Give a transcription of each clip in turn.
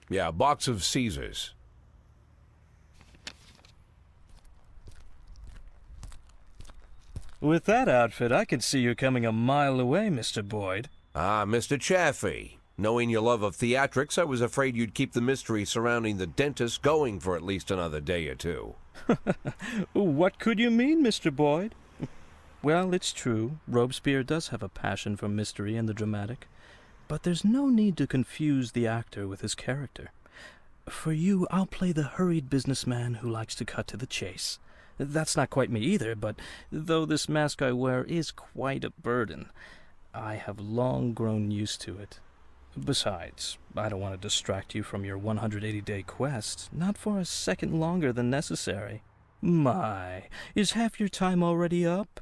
Yeah, a box of Caesars. With that outfit, I can see you coming a mile away, Mr. Boyd. Ah, Mr. Chaffee. Knowing your love of theatrics, I was afraid you'd keep the mystery surrounding the dentist going for at least another day or two. What could you mean, Mr. Boyd? Well, it's true. Robespierre does have a passion for mystery and the dramatic. But there's no need to confuse the actor with his character. For you, I'll play the hurried businessman who likes to cut to the chase. That's not quite me either, but though this mask I wear is quite a burden, I have long grown used to it. Besides, I don't want to distract you from your 180-day quest, not for a second longer than necessary. My, is half your time already up?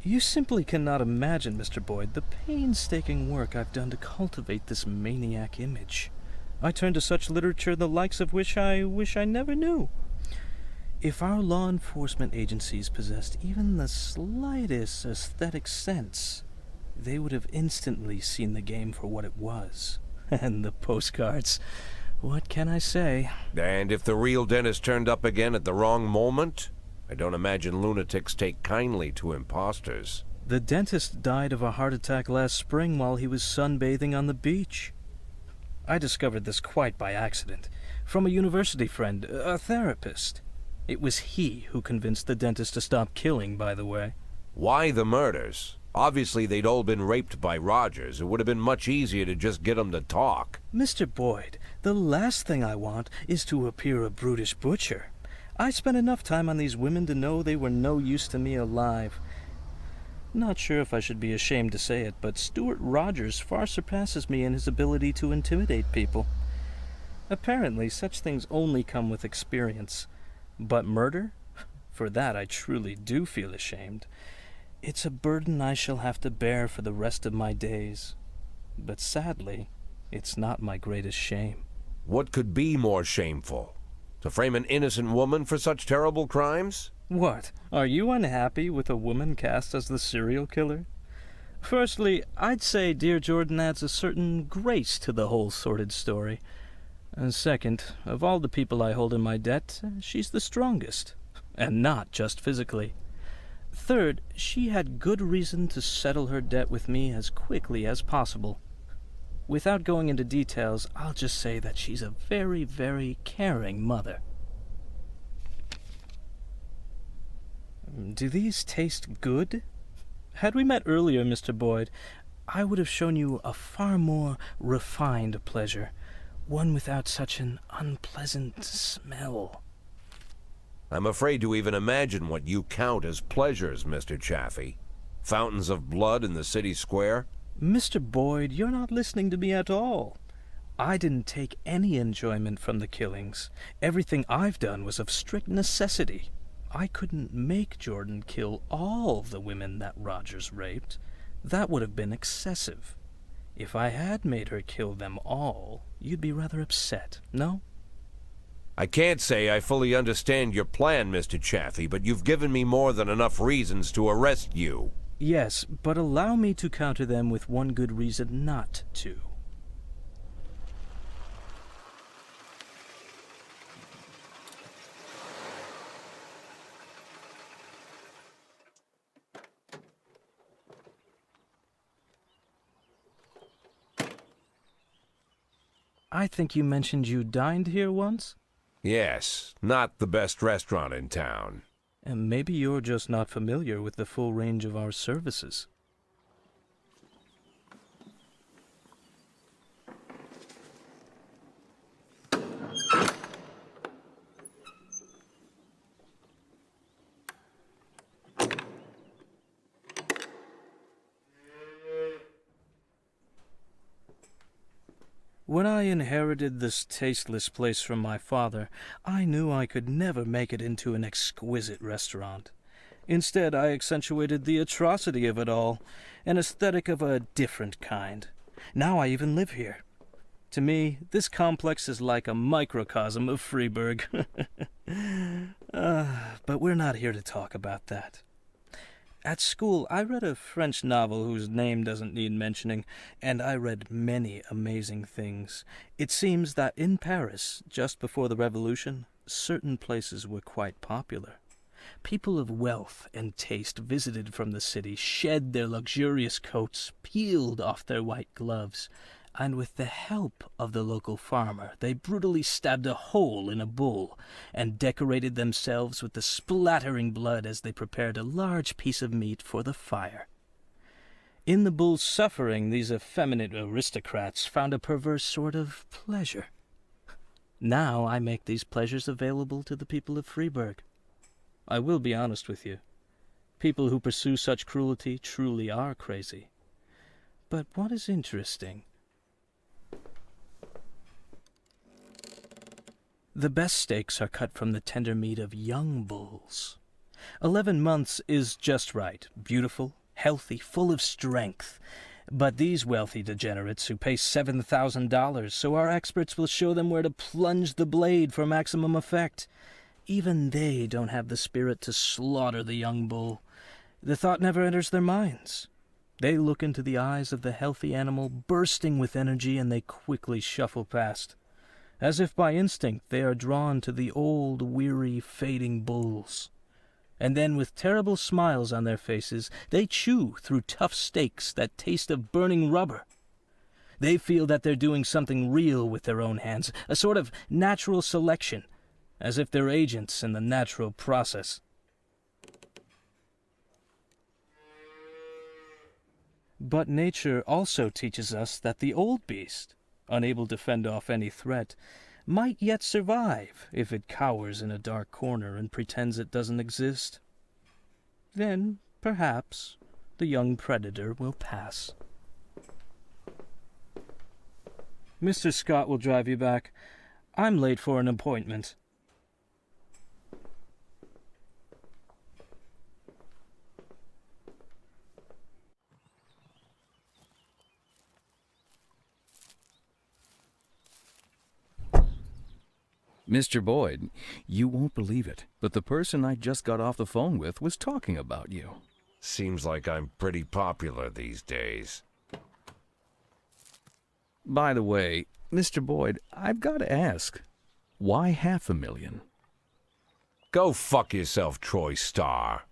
You simply cannot imagine, Mr. Boyd, the painstaking work I've done to cultivate this maniac image. I turn to such literature the likes of which I wish I never knew. If our law enforcement agencies possessed even the slightest aesthetic sense, they would have instantly seen the game for what it was. And the postcards, what can I say? And if the real dentist turned up again at the wrong moment? I don't imagine lunatics take kindly to imposters. The dentist died of a heart attack last spring while he was sunbathing on the beach. I discovered this quite by accident, from a university friend, a therapist. It was he who convinced the dentist to stop killing, by the way. Why the murders? Obviously they'd all been raped by Rogers. It would have been much easier to just get them to talk. Mr. Boyd, the last thing I want is to appear a brutish butcher. I spent enough time on these women to know they were no use to me alive. Not sure if I should be ashamed to say it, but Stuart Rogers far surpasses me in his ability to intimidate people. Apparently, such things only come with experience. But murder? For that I truly do feel ashamed. It's a burden I shall have to bear for the rest of my days. But sadly, it's not my greatest shame. What could be more shameful? To frame an innocent woman for such terrible crimes? What? Are you unhappy with a woman cast as the serial killer? Firstly, I'd say Dear Jordan adds a certain grace to the whole sordid story. And second, of all the people I hold in my debt, she's the strongest. And not just physically. Third, she had good reason to settle her debt with me as quickly as possible. Without going into details, I'll just say that she's a very, very caring mother. Do these taste good? Had we met earlier, Mr. Boyd, I would have shown you a far more refined pleasure, one without such an unpleasant smell. I'm afraid to even imagine what you count as pleasures, Mr. Chaffee. Fountains of blood in the city square? Mr. Boyd, you're not listening to me at all. I didn't take any enjoyment from the killings. Everything I've done was of strict necessity. I couldn't make Jordan kill all the women that Rogers raped. That would have been excessive. If I had made her kill them all, you'd be rather upset, no? I can't say I fully understand your plan, Mr. Chaffee, but you've given me more than enough reasons to arrest you. Yes, but allow me to counter them with one good reason not to. I think you mentioned you dined here once? Yes, not the best restaurant in town. And maybe you're just not familiar with the full range of our services. When I inherited this tasteless place from my father, I knew I could never make it into an exquisite restaurant. Instead, I accentuated the atrocity of it all, an aesthetic of a different kind. Now I even live here. To me, this complex is like a microcosm of Freiburg. But we're not here to talk about that. At school, I read a French novel whose name doesn't need mentioning, and I read many amazing things. It seems that in Paris, just before the Revolution, certain places were quite popular. People of wealth and taste visited from the city, shed their luxurious coats, peeled off their white gloves, and with the help of the local farmer, they brutally stabbed a hole in a bull and decorated themselves with the splattering blood as they prepared a large piece of meat for the fire. In the bull's suffering, these effeminate aristocrats found a perverse sort of pleasure. Now I make these pleasures available to the people of Freiburg. I will be honest with you. People who pursue such cruelty truly are crazy. But what is interesting? The best steaks are cut from the tender meat of young bulls. 11 months is just right, beautiful, healthy, full of strength. But these wealthy degenerates who pay $7,000, so our experts will show them where to plunge the blade for maximum effect. Even they don't have the spirit to slaughter the young bull. The thought never enters their minds. They look into the eyes of the healthy animal, bursting with energy, and they quickly shuffle past. As if by instinct, they are drawn to the old, weary, fading bulls. And then, with terrible smiles on their faces, they chew through tough steaks that taste of burning rubber. They feel that they're doing something real with their own hands, a sort of natural selection, as if they're agents in the natural process. But nature also teaches us that the old beast, unable to fend off any threat, might yet survive if it cowers in a dark corner and pretends it doesn't exist. Then, perhaps, the young predator will pass. Mr. Scott will drive you back. I'm late for an appointment. Mr. Boyd, you won't believe it, but the person I just got off the phone with was talking about you. Seems like I'm pretty popular these days. By the way, Mr. Boyd, I've got to ask, why $500,000? Go fuck yourself, Troy Starr.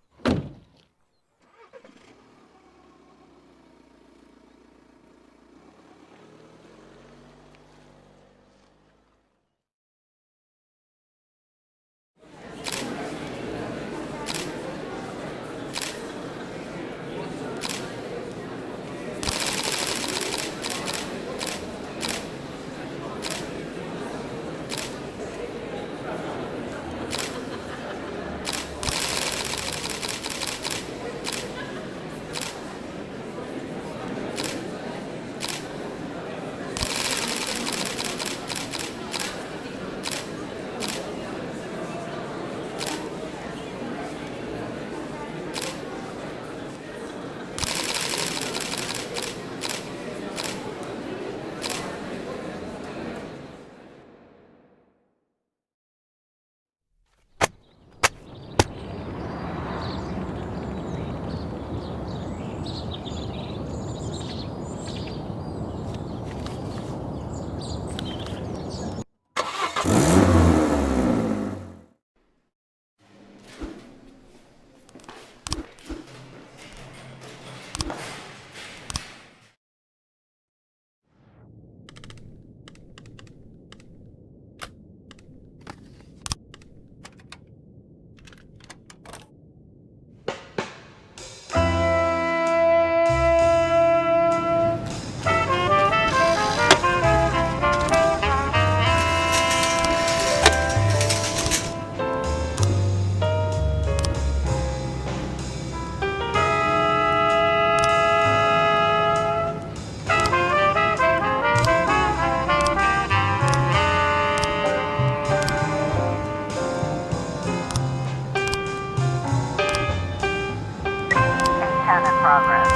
Progress.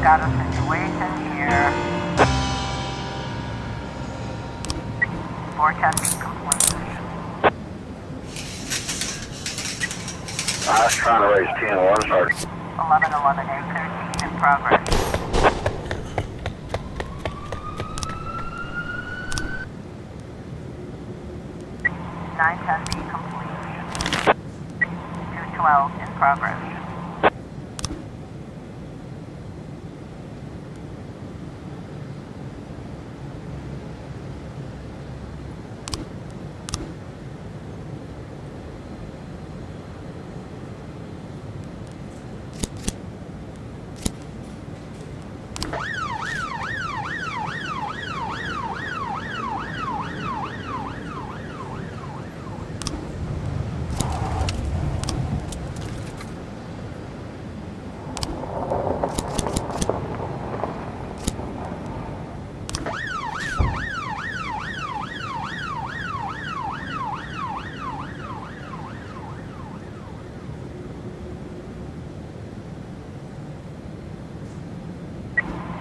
got a situation here. Forecasting complete. I was trying to raise 10-1, start. 1111 813 in progress. Nine ten B complete. 212 in progress.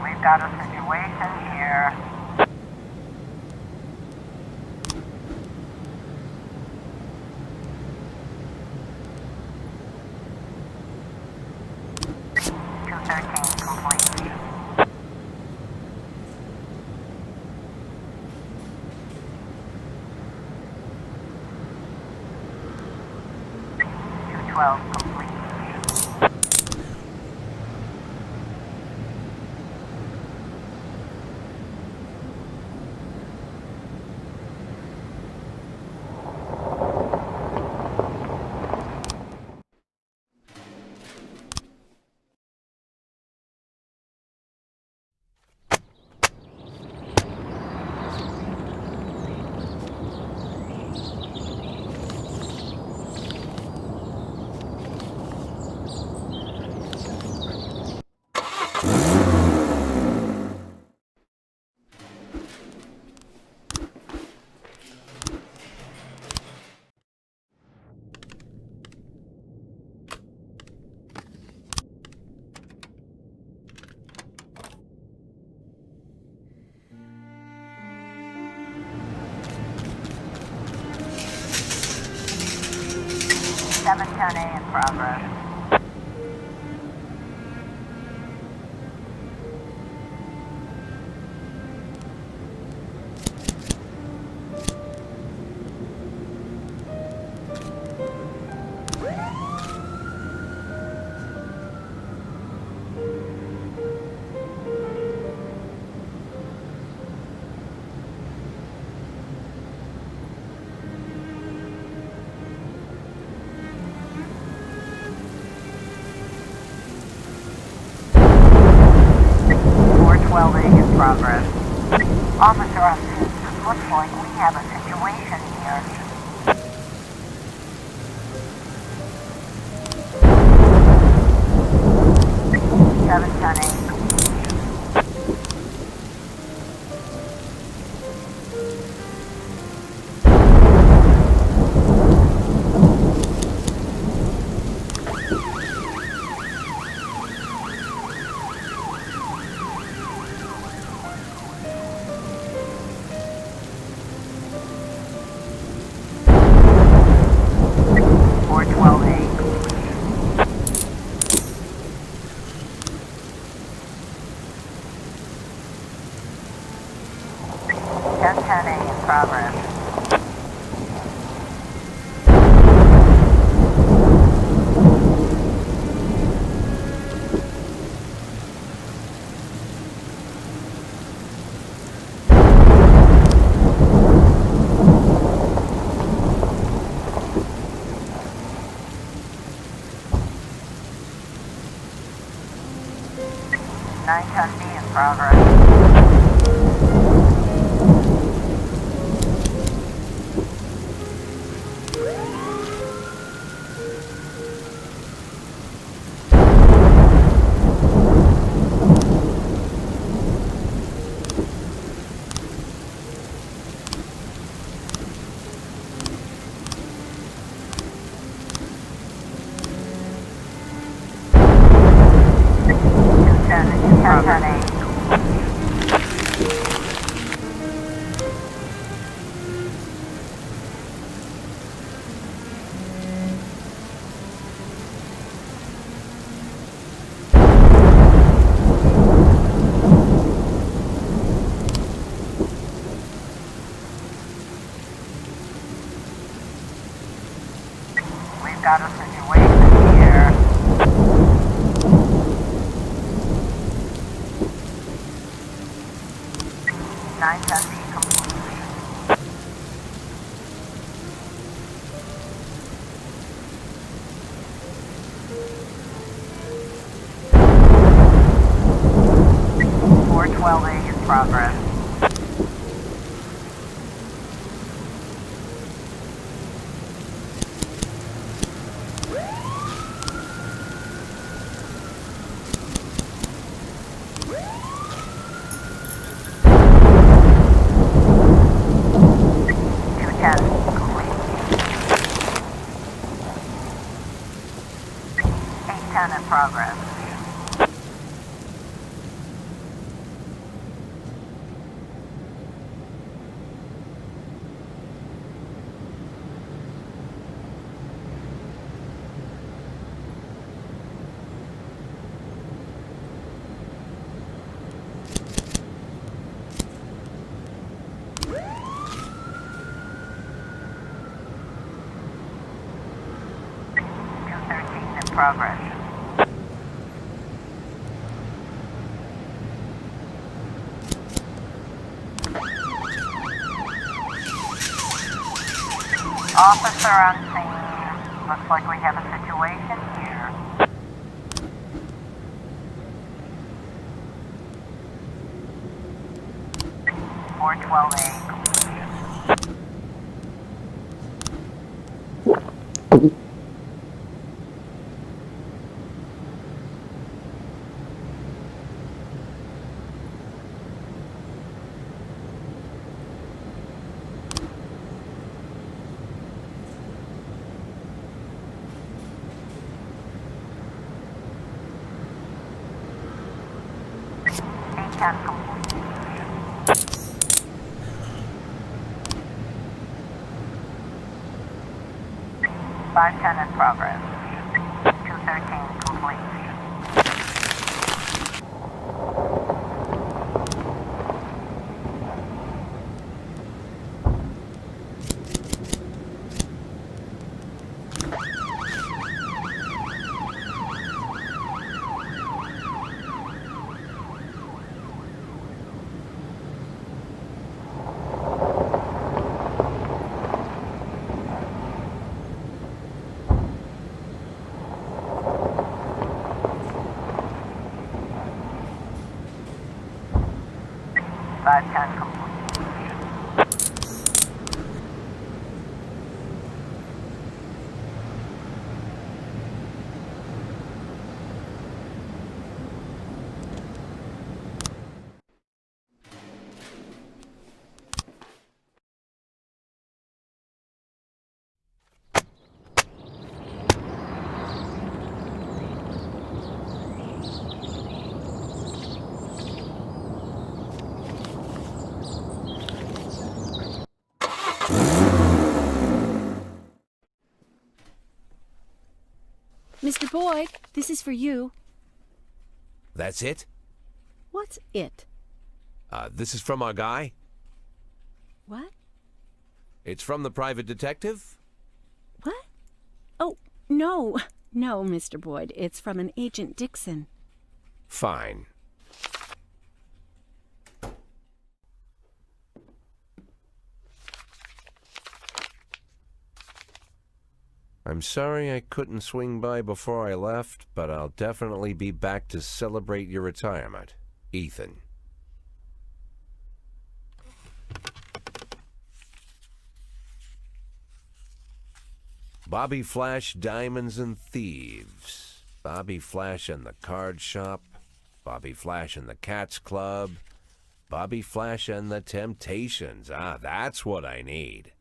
We've got a situation here. Two 13 complete. Two 12 complete. 710A in progress. In progress. Officer on scene, looks like we have a situation here. Seven ton eight. Progress. Nine ton B in progress. We've got a situation here. Nine ton B complete. Four 12A in progress. In progress. In progress. Officer on scene. Looks like we have a situation here. Four 12A. Can complete. 510 in progress. 213 complete. Five ten complete. Mr. Boyd, this is for you. That's it? What's it? This is from our guy? What? It's from the private detective? What? Oh, no. No, Mr. Boyd. It's from an Agent Dixon. Fine. I'm sorry I couldn't swing by before I left, but I'll definitely be back to celebrate your retirement. Ethan. Bobby Flash, Diamonds and Thieves. Bobby Flash and the Card Shop. Bobby Flash and the Cats Club. Bobby Flash and the Temptations. Ah, that's what I need.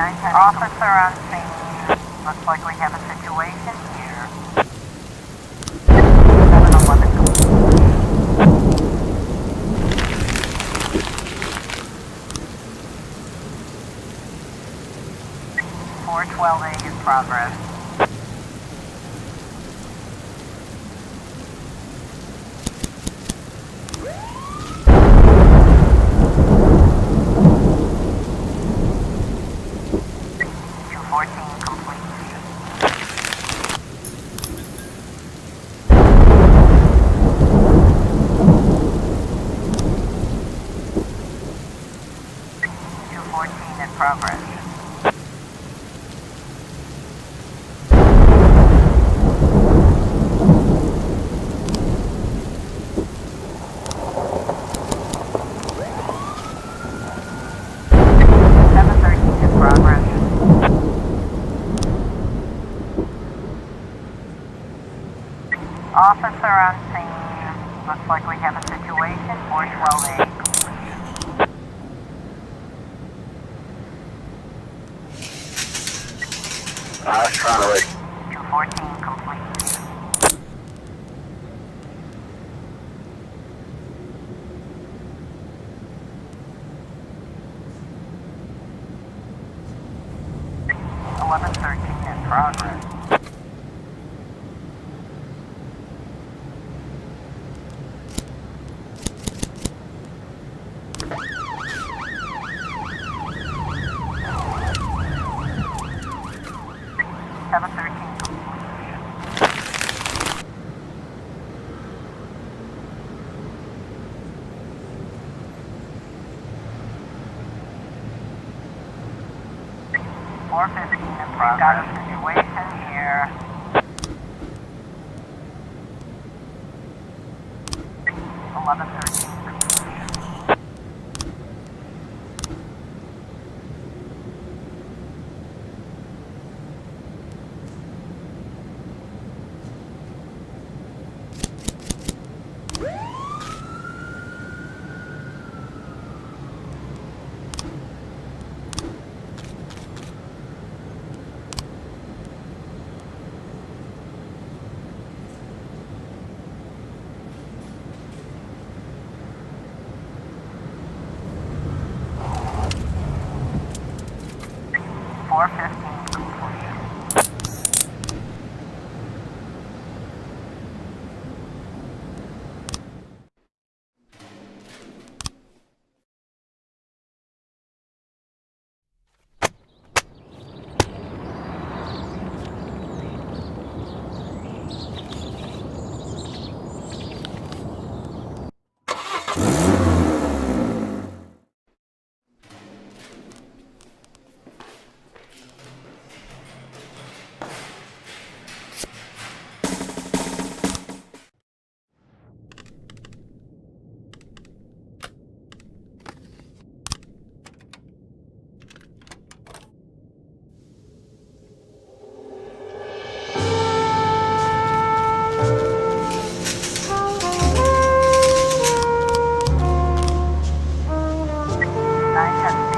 Officer on scene. Looks like we have a situation here. 711 412A in progress. Progress. Officer on scene. Looks like we have a situation. 412A. I was trying to wait. 214 complete. in progress. Seven 13 complete. Four 15 in progress. Got a situation here. 11:13. Four 15 complete.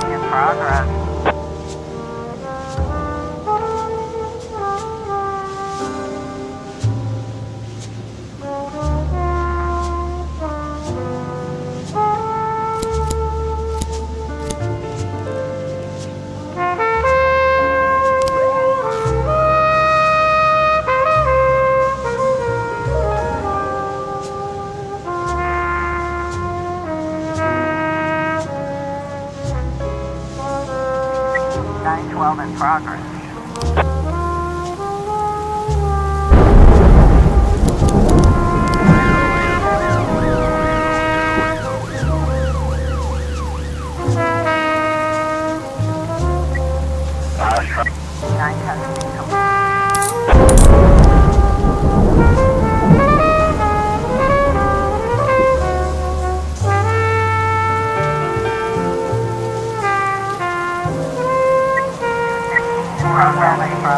In progress. Nine 12 in progress. Nine 10 progress.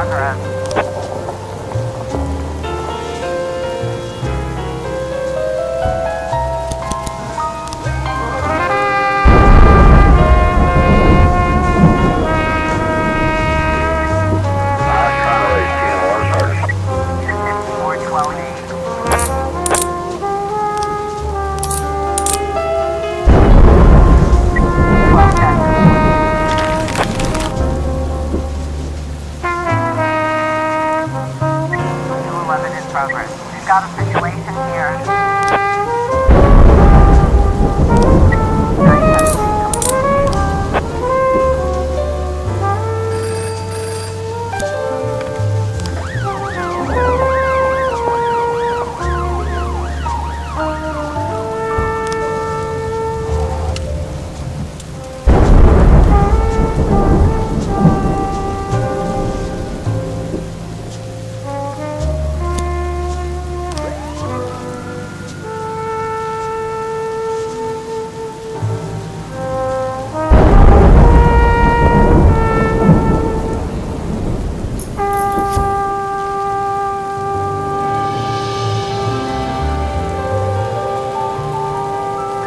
progress. Trying to raise 10 water starters. 254, 12, 8. In progress. We've got a situation here.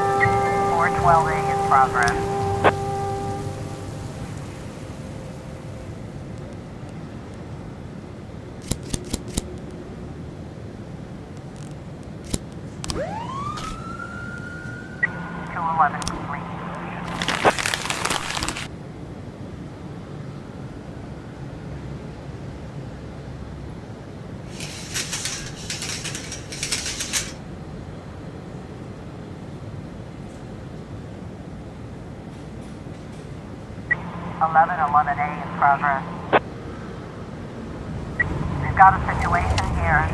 412A in progress. Two 11 complete. Eleven 11A in progress. We've got a situation here.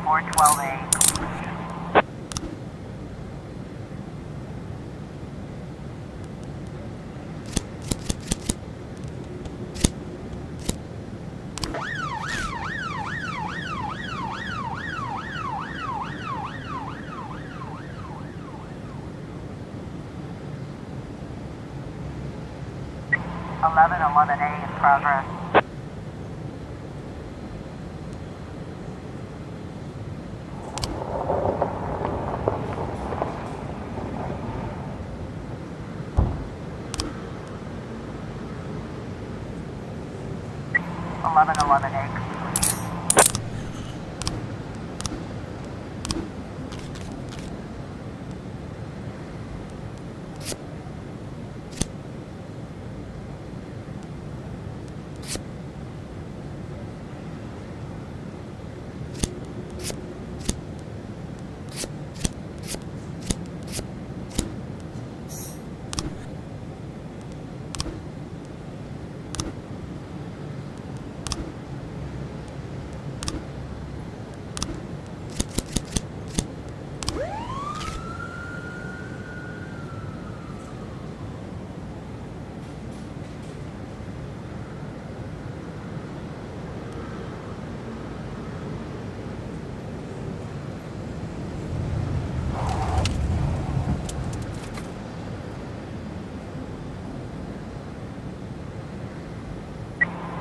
412A complete. Eleven 11A in progress. Eleven 11A complete.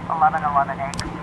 Eleven 11A complete.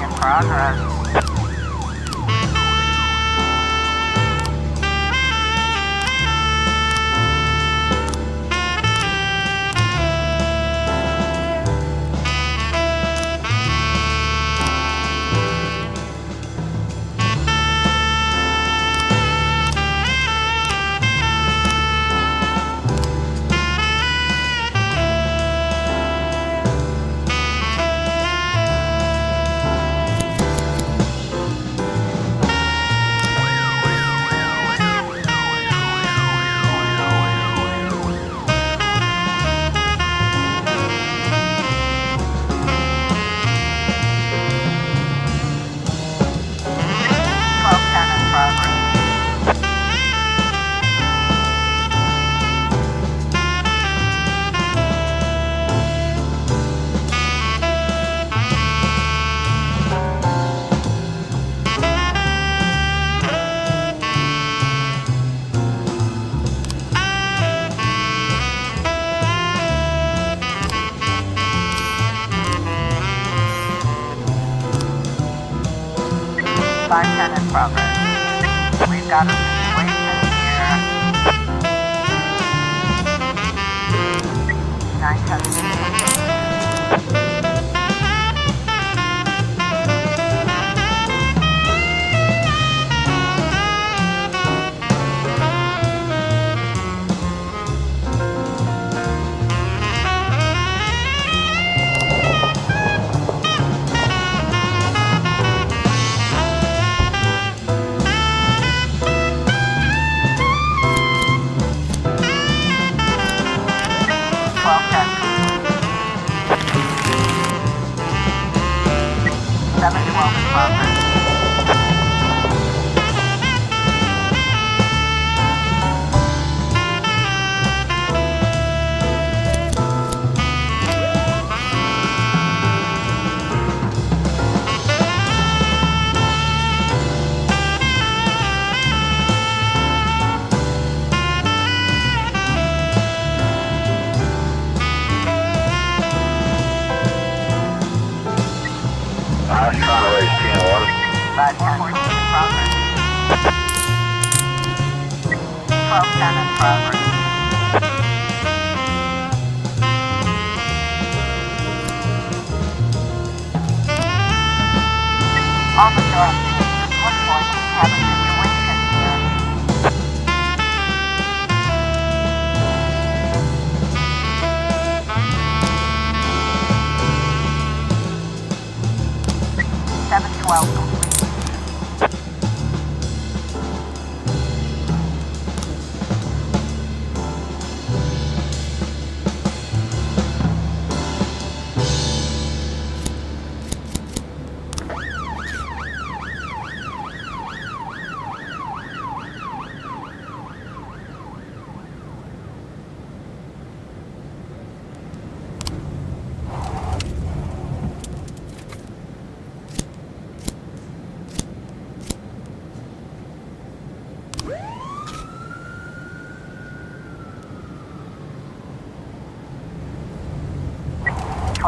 In progress. in progress. We've got a situation here.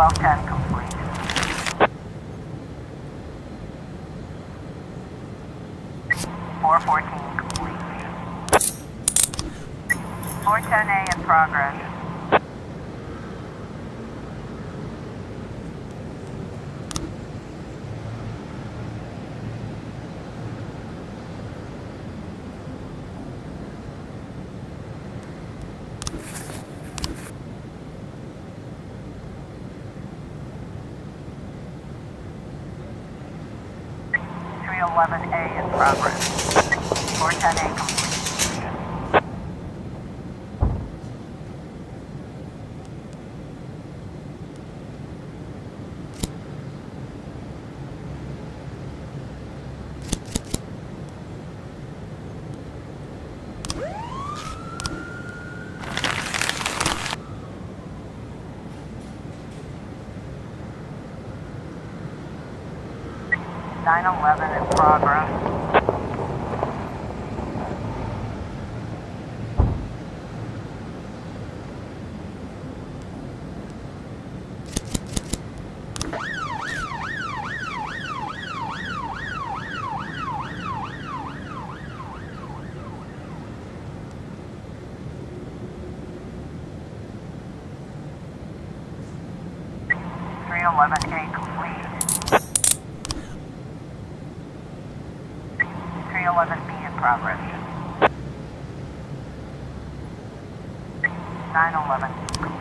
910. Complete. 414 complete. 410A in progress. A in progress. 410A complete. 911 in progress. 311A complete. 311B in progress. 911 complete.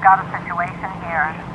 Got a situation here.